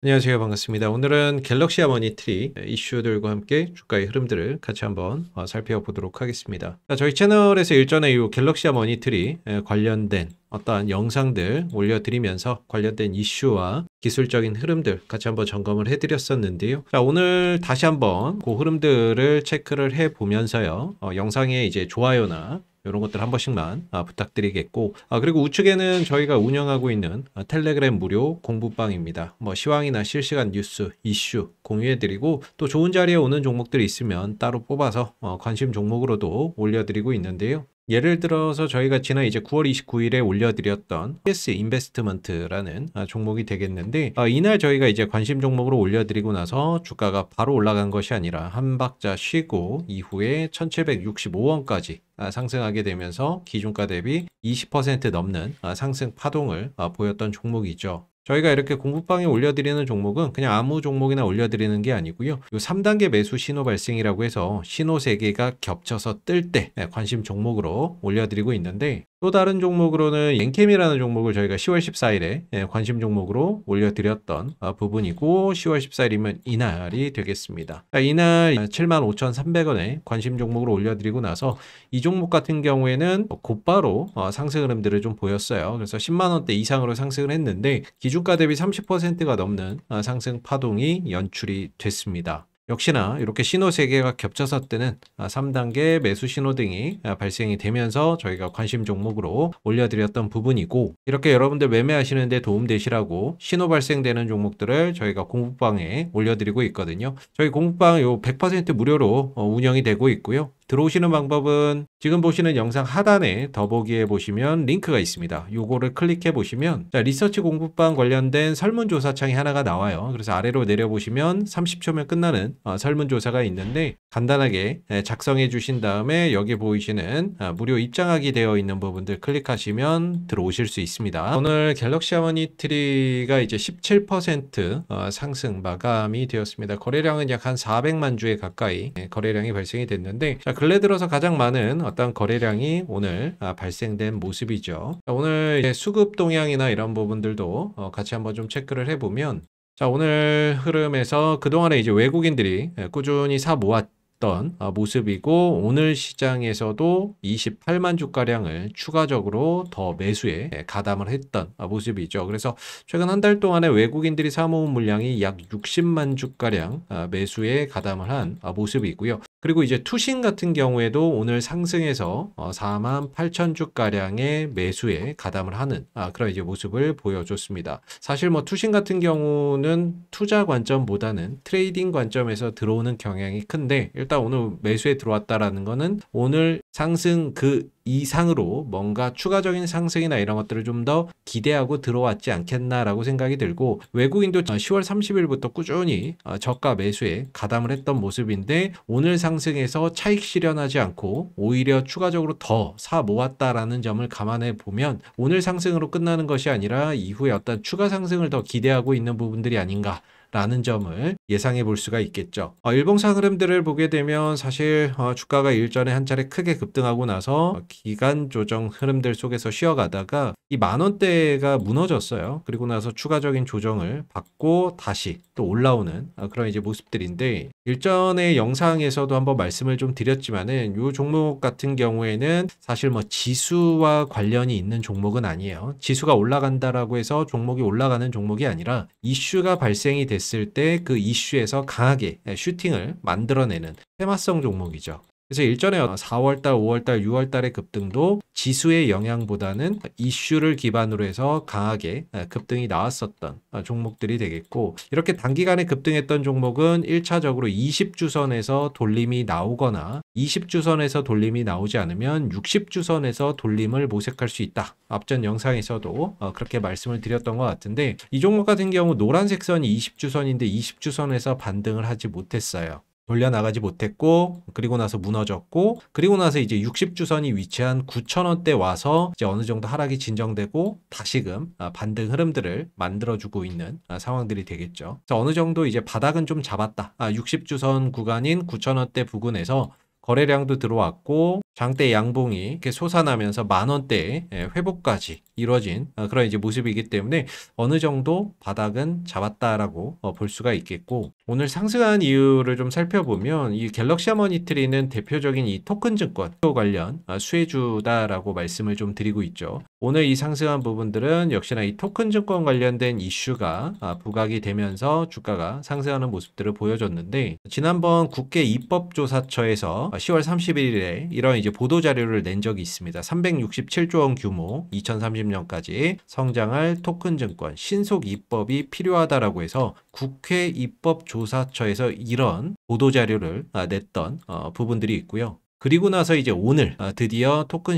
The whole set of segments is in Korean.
안녕하세요. 반갑습니다. 오늘은 갤럭시 하모니트리 이슈들과 함께 주가의 흐름들을 같이 한번 살펴보도록 하겠습니다. 자, 저희 채널에서 일전에 이 갤럭시 하모니트리 관련된 어떠한 영상들 올려드리면서 관련된 이슈와 기술적인 흐름들 같이 한번 점검을 해드렸었는데요. 자, 오늘 다시 한번 그 흐름들을 체크를 해보면서요. 영상에 이제 좋아요나 이런 것들 한 번씩만 부탁드리겠고, 그리고 우측에는 저희가 운영하고 있는 텔레그램 무료 공부방입니다. 뭐 시황이나 실시간 뉴스, 이슈 공유해드리고, 또 좋은 자리에 오는 종목들이 있으면 따로 뽑아서 관심 종목으로도 올려드리고 있는데요. 예를 들어서 저희가 지난 이제 9월 29일에 올려드렸던 PS 인베스트먼트라는 종목이 되겠는데, 이날 저희가 이제 관심 종목으로 올려드리고 나서 주가가 바로 올라간 것이 아니라 한 박자 쉬고 이후에 1765원까지 상승하게 되면서 기준가 대비 20% 넘는 상승 파동을 보였던 종목이죠. 저희가 이렇게 공부방에 올려드리는 종목은 그냥 아무 종목이나 올려드리는 게 아니고요. 요 3단계 매수 신호 발생이라고 해서 신호 3개가 겹쳐서 뜰 때 관심 종목으로 올려드리고 있는데, 또 다른 종목으로는 엔캠이라는 종목을 저희가 10월 14일에 관심 종목으로 올려드렸던 부분이고, 10월 14일이면 이날이 되겠습니다. 이날 75,300원에 관심 종목으로 올려드리고 나서 이 종목 같은 경우에는 곧바로 상승 흐름들을 좀 보였어요. 그래서 10만원대 이상으로 상승을 했는데 기준가 대비 30%가 넘는 상승 파동이 연출이 됐습니다. 역시나 이렇게 신호 3개가 겹쳐서 뜨는 3단계 매수 신호 등이 발생이 되면서 저희가 관심 종목으로 올려드렸던 부분이고, 이렇게 여러분들 매매하시는데 도움되시라고 신호 발생되는 종목들을 저희가 공부방에 올려드리고 있거든요. 저희 공부방 요 100% 무료로 운영이 되고 있고요. 들어오시는 방법은 지금 보시는 영상 하단에 더보기에 보시면 링크가 있습니다. 요거를 클릭해 보시면 리서치 공부방 관련된 설문조사 창이 하나가 나와요. 그래서 아래로 내려보시면 30초면 끝나는 설문조사가 있는데, 간단하게 작성해 주신 다음에 여기 보이시는 무료 입장하기 되어 있는 부분들 클릭하시면 들어오실 수 있습니다. 오늘 갤럭시 하모니트리가 이제 17% 상승 마감이 되었습니다. 거래량은 약 한 400만 주에 가까이 거래량이 발생이 됐는데, 근래 들어서 가장 많은 어떤 거래량이 오늘 발생된 모습이죠. 오늘 수급 동향이나 이런 부분들도 같이 한번 좀 체크를 해보면, 자, 오늘 흐름에서 그동안에 이제 외국인들이 꾸준히 사 모았던 모습이고, 오늘 시장에서도 28만 주가량을 추가적으로 더 매수에 가담을 했던 모습이죠. 그래서 최근 한 달 동안에 외국인들이 사 모은 물량이 약 60만 주가량 매수에 가담을 한 모습이고요. 그리고 이제 투신 같은 경우에도 오늘 상승해서 4만 8천 주가량의 매수에 가담을 하는 그런 이제 모습을 보여줬습니다. 사실 뭐 투신 같은 경우는 투자 관점보다는 트레이딩 관점에서 들어오는 경향이 큰데, 일단 오늘 매수에 들어왔다라는 거는 오늘 상승 그 이상으로 뭔가 추가적인 상승이나 이런 것들을 좀 더 기대하고 들어왔지 않겠나라고 생각이 들고, 외국인도 10월 30일부터 꾸준히 저가 매수에 가담을 했던 모습인데, 오늘 상승에서 차익 실현하지 않고 오히려 추가적으로 더 사 모았다라는 점을 감안해 보면 오늘 상승으로 끝나는 것이 아니라 이후에 어떤 추가 상승을 더 기대하고 있는 부분들이 아닌가 라는 점을 예상해 볼 수가 있겠죠. 일봉상 흐름들을 보게 되면 사실 주가가 일전에 한 차례 크게 급등하고 나서 기간 조정 흐름들 속에서 쉬어가다가 이 만원대가 무너졌어요. 그리고 나서 추가적인 조정을 받고 다시 또 올라오는 그런 이제 모습들인데, 일전의 영상에서도 한번 말씀을 좀 드렸지만은 이 종목 같은 경우에는 사실 뭐 지수와 관련이 있는 종목은 아니에요. 지수가 올라간다라고 해서 종목이 올라가는 종목이 아니라 이슈가 발생이 됐을 때 그 이슈에서 강하게 슈팅을 만들어내는 테마성 종목이죠. 그래서 일전에 4월달, 5월달, 6월달의 급등도 지수의 영향보다는 이슈를 기반으로 해서 강하게 급등이 나왔었던 종목들이 되겠고, 이렇게 단기간에 급등했던 종목은 1차적으로 20주선에서 돌림이 나오거나 20주선에서 돌림이 나오지 않으면 60주선에서 돌림을 모색할 수 있다. 앞전 영상에서도 그렇게 말씀을 드렸던 것 같은데, 이 종목 같은 경우 노란색 선이 20주선인데 20주선에서 반등을 하지 못했어요. 돌려나가지 못했고, 그리고 나서 무너졌고, 그리고 나서 이제 60주선이 위치한 9,000원대 와서 이제 어느 정도 하락이 진정되고 다시금 반등 흐름들을 만들어주고 있는 상황들이 되겠죠. 그래서 어느 정도 이제 바닥은 좀 잡았다. 60주선 구간인 9,000원대 부근에서 거래량도 들어왔고 장대 양봉이 이렇게 솟아나면서 만 원대 회복까지 이루어진 그런 이제 모습이기 때문에 어느 정도 바닥은 잡았다라고 볼 수가 있겠고, 오늘 상승한 이유를 좀 살펴보면 이 갤럭시 하모니트리는 대표적인 이 토큰 증권 관련 수혜주다라고 말씀을 좀 드리고 있죠. 오늘 이 상승한 부분들은 역시나 이 토큰 증권 관련된 이슈가 부각이 되면서 주가가 상승하는 모습들을 보여줬는데, 지난번 국회 입법조사처에서 10월 31일에 이런 이제 보도 자료를 낸 적이 있습니다. 367조 원 규모 2030년까지 성장할 토큰 증권 신속 입법이 필요하다라고 해서 국회 입법조사처에서 이런 보도 자료를 냈던 부분들이 있고요. 그리고 나서 이제 오늘 드디어 토큰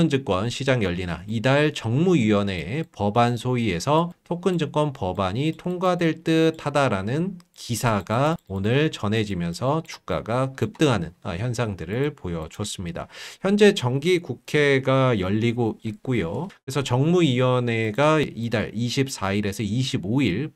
증권 시장 열리나 이달 정무위원회의 법안 소위에서 토큰 증권 법안이 통과될 듯 하다라는 기사가 오늘 전해지면서 주가가 급등하는 현상들을 보여줬습니다. 현재 정기 국회가 열리고 있고요. 그래서 정무위원회가 이달 24일에서 25일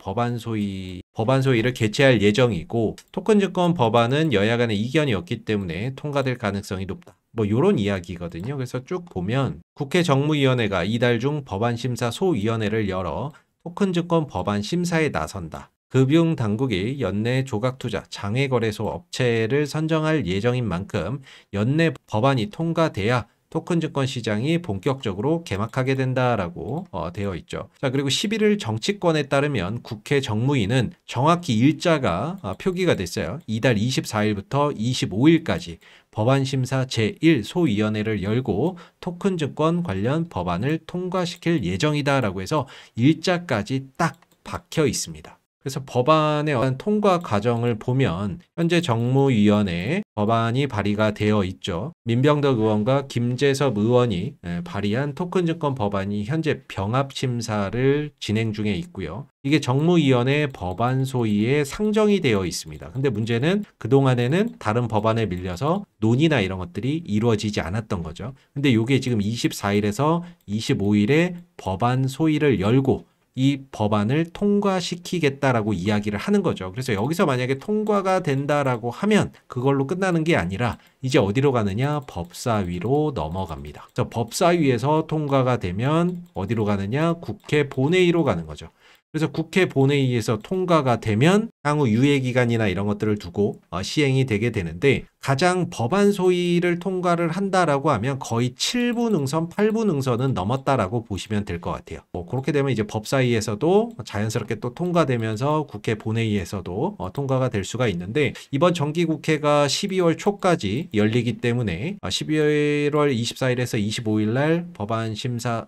법안 소위를 개최할 예정이고, 토큰 증권 법안은 여야 간의 이견이 없기 때문에 통과될 가능성이 높다. 뭐 이런 이야기거든요. 그래서 쭉 보면 국회 정무위원회가 이달 중 법안 심사 소위원회를 열어 토큰 증권 법안 심사에 나선다. 금융당국이 연내 조각투자 장외거래소 업체를 선정할 예정인 만큼 연내 법안이 통과돼야 토큰 증권 시장이 본격적으로 개막하게 된다라고 되어 있죠. 자, 그리고 11일 정치권에 따르면 국회 정무위는 정확히 일자가 표기가 됐어요. 이달 24일부터 25일까지 법안 심사 제1 소위원회를 열고 토큰 증권 관련 법안을 통과시킬 예정이다라고 해서 일자까지 딱 박혀 있습니다. 그래서 법안의 어떤 통과 과정을 보면 현재 정무위원회에 법안이 발의가 되어 있죠. 민병덕 의원과 김재섭 의원이 발의한 토큰 증권 법안이 현재 병합 심사를 진행 중에 있고요. 이게 정무위원회 법안 소위에 상정이 되어 있습니다. 근데 문제는 그동안에는 다른 법안에 밀려서 논의나 이런 것들이 이루어지지 않았던 거죠. 근데 이게 지금 24일에서 25일에 법안 소위를 열고 이 법안을 통과시키겠다라고 이야기를 하는 거죠. 그래서 여기서 만약에 통과가 된다라고 하면 그걸로 끝나는 게 아니라 이제 어디로 가느냐? 법사위로 넘어갑니다. 그래서 법사위에서 통과가 되면 어디로 가느냐? 국회 본회의로 가는 거죠. 그래서 국회 본회의에서 통과가 되면 향후 유예기간이나 이런 것들을 두고 시행이 되게 되는데, 가장 법안 소위를 통과를 한다라고 하면 거의 7부 능선, 8부 능선은 넘었다라고 보시면 될 것 같아요. 그렇게 되면 이제 법사위에서도 자연스럽게 또 통과되면서 국회 본회의에서도 통과가 될 수가 있는데, 이번 정기국회가 12월 초까지 열리기 때문에 12월 24일에서 25일 날 법안 심사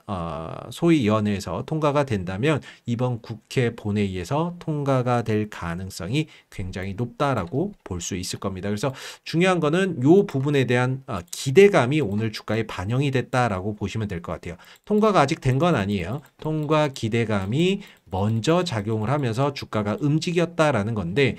소위위원회에서 통과가 된다면 이번 국회 본회의에서 통과가 될 가능성이 굉장히 높다라고 볼 수 있을 겁니다. 그래서 중요한 거는 이 부분에 대한 기대감이 오늘 주가에 반영이 됐다라고 보시면 될 것 같아요. 통과가 아직 된 건 아니에요. 통과 기대감이 먼저 작용을 하면서 주가가 움직였다라는 건데,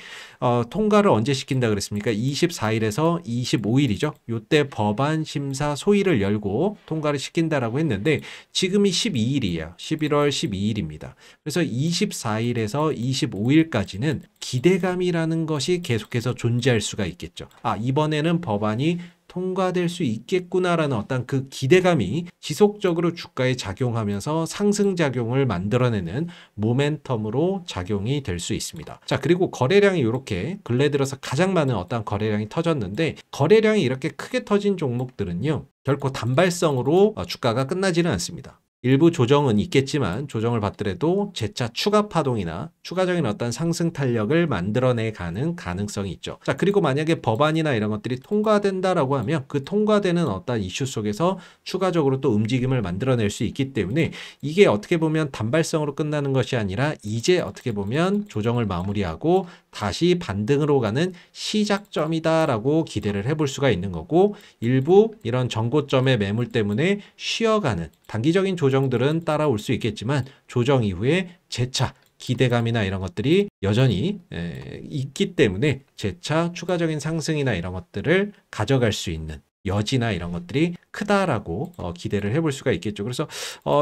통과를 언제 시킨다 그랬습니까? 24일에서 25일이죠. 요때 법안 심사 소위를 열고 통과를 시킨다라고 했는데 지금이 12일이에요. 11월 12일입니다. 그래서 24일에서 25일까지는 기대감이라는 것이 계속해서 존재할 수가 있겠죠. 이번에는 법안이 통과될 수 있겠구나라는 어떤 그 기대감이 지속적으로 주가에 작용하면서 상승작용을 만들어내는 모멘텀으로 작용이 될 수 있습니다. 자, 그리고 거래량이 이렇게 근래 들어서 가장 많은 어떤 거래량이 터졌는데, 거래량이 이렇게 크게 터진 종목들은요, 결코 단발성으로 주가가 끝나지는 않습니다. 일부 조정은 있겠지만 조정을 받더라도 재차 추가 파동이나 추가적인 어떤 상승 탄력을 만들어내가는 가능성이 있죠. 자, 그리고 만약에 법안이나 이런 것들이 통과된다라고 하면 그 통과되는 어떤 이슈 속에서 추가적으로 또 움직임을 만들어낼 수 있기 때문에 이게 어떻게 보면 단발성으로 끝나는 것이 아니라 이제 어떻게 보면 조정을 마무리하고 다시 반등으로 가는 시작점이다라고 기대를 해볼 수가 있는 거고, 일부 이런 정고점의 매물 때문에 쉬어가는 단기적인 조정들은 따라올 수 있겠지만 조정 이후에 재차 기대감이나 이런 것들이 여전히 있기 때문에 재차 추가적인 상승이나 이런 것들을 가져갈 수 있는 여지나 이런 것들이 크다라고 기대를 해볼 수가 있겠죠. 그래서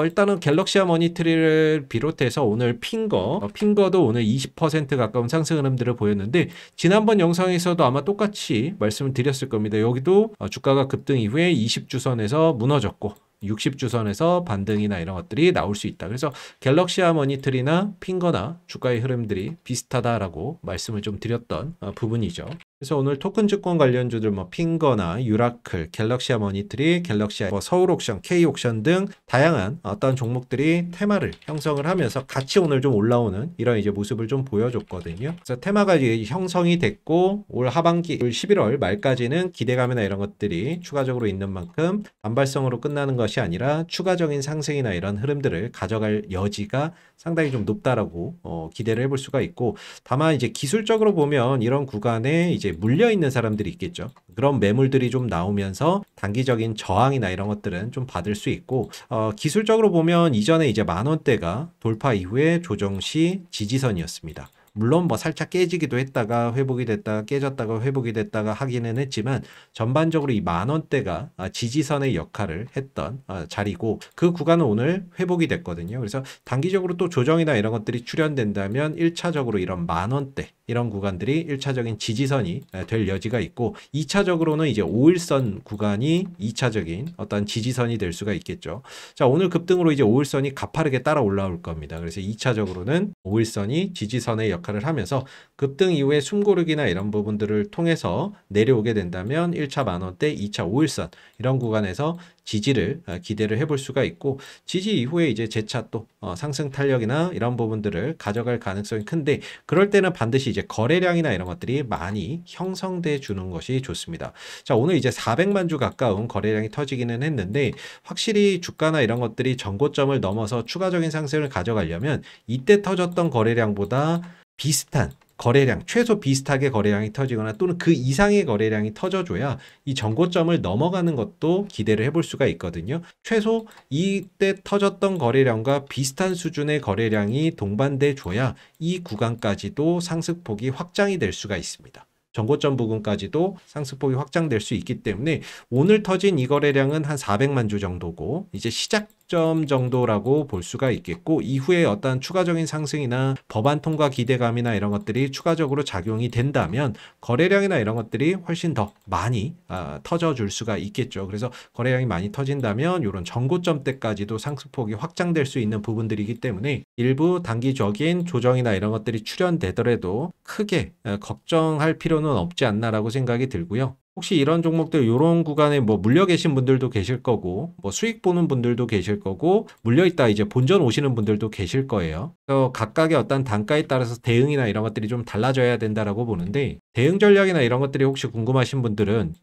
일단은 갤럭시아 머니트리를 비롯해서 오늘 핑거도 오늘 20% 가까운 상승 흐름들을 보였는데 지난번 영상에서도 아마 똑같이 말씀을 드렸을 겁니다. 여기도 주가가 급등 이후에 20주선에서 무너졌고 60주선에서 반등이나 이런 것들이 나올 수 있다. 그래서 갤럭시아 머니트리나 핑거나 주가의 흐름들이 비슷하다라고 말씀을 좀 드렸던 부분이죠. 그래서 오늘 토큰 증권 관련주들 뭐 핑거나 유라클, 갤럭시아 머니트리, 갤럭시아 서울옥션, K옥션 등 다양한 어떤 종목들이 테마를 형성을 하면서 같이 오늘 좀 올라오는 이런 이제 모습을 좀 보여줬거든요. 그래서 테마가 이제 형성이 됐고 올 하반기, 올 11월 말까지는 기대감이나 이런 것들이 추가적으로 있는 만큼 단발성으로 끝나는 것이 아니라 추가적인 상승이나 이런 흐름들을 가져갈 여지가 상당히 좀 높다라고 기대를 해볼 수가 있고, 다만 이제 기술적으로 보면 이런 구간에 이제 물려 있는 사람들이 있겠죠. 그런 매물들이 좀 나오면서 단기적인 저항이나 이런 것들은 좀 받을 수 있고, 기술적으로 보면 이전에 이제 10,000원대가 돌파 이후에 조정 시 지지선이었습니다. 물론 뭐 살짝 깨지기도 했다가 회복이 됐다가 깨졌다가 회복이 됐다가 하기는 했지만 전반적으로 이 10,000원대가 지지선의 역할을 했던 자리고, 그 구간은 오늘 회복이 됐거든요. 그래서 단기적으로 또 조정이나 이런 것들이 출현된다면 1차적으로 이런 10,000원대 이런 구간들이 1차적인 지지선이 될 여지가 있고, 2차적으로는 이제 5일선 구간이 2차적인 어떤 지지선이 될 수가 있겠죠. 자, 오늘 급등으로 이제 5일선이 가파르게 따라 올라올 겁니다. 그래서 2차적으로는 5일선이 지지선의 역할을 하면서 급등 이후에 숨고르기나 이런 부분들을 통해서 내려오게 된다면 1차 10,000원대, 2차 5일선 이런 구간에서 지지를 기대를 해볼 수가 있고, 지지 이후에 이제 재차 또 상승 탄력이나 이런 부분들을 가져갈 가능성이 큰데, 그럴 때는 반드시 이제 거래량이나 이런 것들이 많이 형성돼 주는 것이 좋습니다. 자, 오늘 이제 400만 주 가까운 거래량이 터지기는 했는데, 확실히 주가나 이런 것들이 전고점을 넘어서 추가적인 상승을 가져가려면 이때 터졌던 거래량보다 비슷한 거래량, 최소 비슷하게 거래량이 터지거나 또는 그 이상의 거래량이 터져줘야 이 전고점을 넘어가는 것도 기대를 해볼 수가 있거든요. 최소 이때 터졌던 거래량과 비슷한 수준의 거래량이 동반돼 줘야 이 구간까지도 상승폭이 확장이 될 수가 있습니다. 전고점 부근까지도 상승폭이 확장될 수 있기 때문에 오늘 터진 이 거래량은 한 400만 주 정도고 이제 시작점 정도라고 볼 수가 있겠고, 이후에 어떤 추가적인 상승이나 법안 통과 기대감이나 이런 것들이 추가적으로 작용이 된다면 거래량이나 이런 것들이 훨씬 더 많이 터져줄 수가 있겠죠. 그래서 거래량이 많이 터진다면 이런 전고점 때까지도 상승폭이 확장될 수 있는 부분들이기 때문에 일부 단기적인 조정이나 이런 것들이 출현되더라도 크게 걱정할 필요는 없지 않나라고 생각이 들고요. 혹시 이런 종목들 이런 구간에 뭐 물려 계신 분들도 계실 거고, 뭐 수익 보는 분들도 계실 거고, 물려 있다 이제 본전 오시는 분들도 계실 거예요. 그래서 각각의 어떤 단가에 따라서 대응이나 이런 것들이 좀 달라져야 된다라고 보는데, 대응 전략이나 이런 것들이 혹시 궁금하신 분들은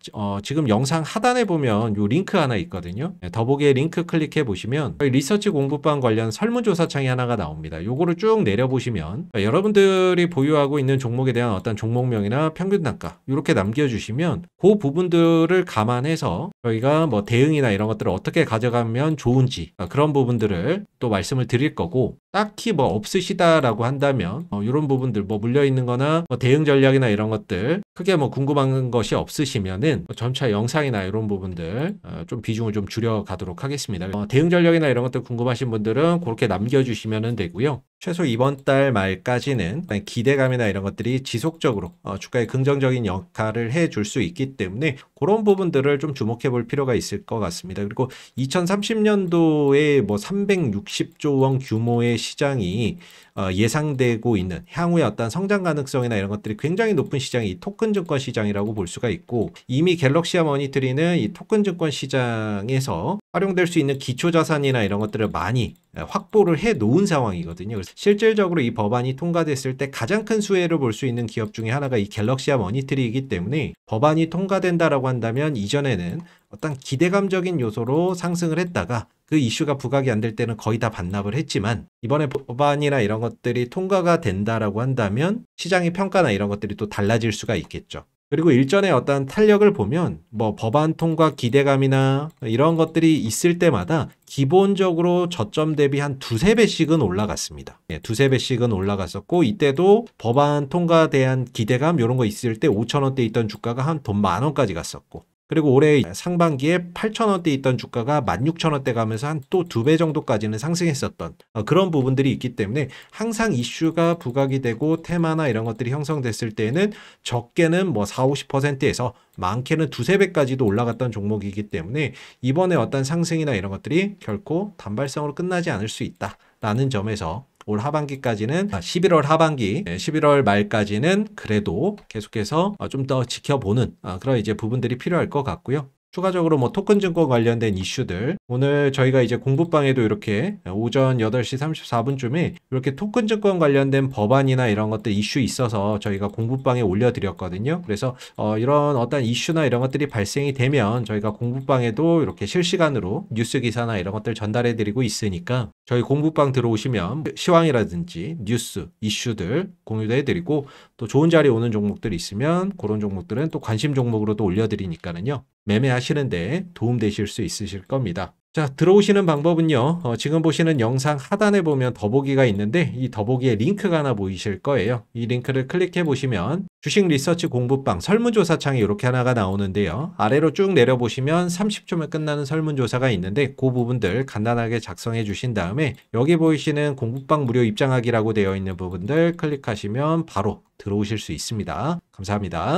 지금 영상 하단에 보면 요 링크 하나 있거든요. 더보기에 링크 클릭해 보시면 리서치 공부방 관련 설문조사 창이 하나가 나옵니다. 요거를 쭉 내려보시면 여러분들이 보유하고 있는 종목에 대한 어떤 종목명이나 평균 단가 이렇게 남겨주시면 그 부분들을 감안해서 저희가 뭐 대응이나 이런 것들을 어떻게 가져가면 좋은지 그런 부분들을 또 말씀을 드릴 거고, 딱히 뭐 없으시다라고 한다면 이런 부분들 뭐 물려있는 거나 뭐 대응 전략이나 이런 것들 크게 뭐 궁금한 것이 없으시면은 점차 영상이나 이런 부분들 좀 비중을 좀 줄여 가도록 하겠습니다. 대응 전략이나 이런 것들 궁금하신 분들은 그렇게 남겨주시면 되고요. 최소 이번 달 말까지는 기대감이나 이런 것들이 지속적으로 주가에 긍정적인 역할을 해줄 수 있기 때문에 그런 부분들을 좀 주목해 볼 필요가 있을 것 같습니다. 그리고 2030년도에 뭐 360조 원 규모의 시장이 예상되고 있는 향후의 어떤 성장 가능성이나 이런 것들이 굉장히 높은 시장이 이 토큰 증권 시장이라고 볼 수가 있고, 이미 갤럭시아 머니트리는 이 토큰 증권 시장에서 활용될 수 있는 기초 자산이나 이런 것들을 많이 확보를 해 놓은 상황이거든요. 그래서 실질적으로 이 법안이 통과됐을 때 가장 큰 수혜를 볼 수 있는 기업 중에 하나가 이 갤럭시아 머니트리이기 때문에, 법안이 통과된다라고 한다면 이전에는 어떤 기대감적인 요소로 상승을 했다가 그 이슈가 부각이 안 될 때는 거의 다 반납을 했지만, 이번에 법안이나 이런 것들이 통과가 된다라고 한다면 시장의 평가나 이런 것들이 또 달라질 수가 있겠죠. 그리고 일전에 어떤 탄력을 보면 뭐 법안 통과 기대감이나 이런 것들이 있을 때마다 기본적으로 저점 대비 한 두세 배씩은 올라갔습니다. 두세 배씩은 올라갔었고, 이때도 법안 통과에 대한 기대감 이런 거 있을 때 5,000원대 있던 주가가 한 돈 10,000원까지 갔었고, 그리고 올해 상반기에 8,000원대 있던 주가가 16,000원대 가면서 한 또 2배 정도까지는 상승했었던 그런 부분들이 있기 때문에 항상 이슈가 부각이 되고 테마나 이런 것들이 형성됐을 때에는 적게는 뭐 4, 50%에서 많게는 2, 3배까지도 올라갔던 종목이기 때문에 이번에 어떤 상승이나 이런 것들이 결코 단발성으로 끝나지 않을 수 있다라는 점에서 올 하반기까지는 11월 하반기, 11월 말까지는 그래도 계속해서 좀 더 지켜보는 그런 이제 부분들이 필요할 것 같고요. 추가적으로 뭐 토큰 증권 관련된 이슈들 오늘 저희가 이제 공부방에도 이렇게 오전 8시 34분쯤에 이렇게 토큰 증권 관련된 법안이나 이런 것들 이슈 있어서 저희가 공부방에 올려드렸거든요. 그래서 이런 어떤 이슈나 이런 것들이 발생이 되면 저희가 공부방에도 이렇게 실시간으로 뉴스 기사나 이런 것들 전달해 드리고 있으니까 저희 공부방 들어오시면 시황이라든지 뉴스, 이슈들 공유도 해드리고 또 좋은 자리 오는 종목들이 있으면 그런 종목들은 또 관심 종목으로도 올려드리니까는요. 매매하시는데 도움되실 수 있으실 겁니다. 자, 들어오시는 방법은요. 지금 보시는 영상 하단에 보면 더보기가 있는데 이 더보기에 링크가 하나 보이실 거예요. 이 링크를 클릭해 보시면 주식 리서치 공부방 설문조사 창이 이렇게 하나가 나오는데요. 아래로 쭉 내려보시면 30초면 끝나는 설문조사가 있는데 그 부분들 간단하게 작성해 주신 다음에 여기 보이시는 공부방 무료 입장하기라고 되어 있는 부분들 클릭하시면 바로 들어오실 수 있습니다. 감사합니다.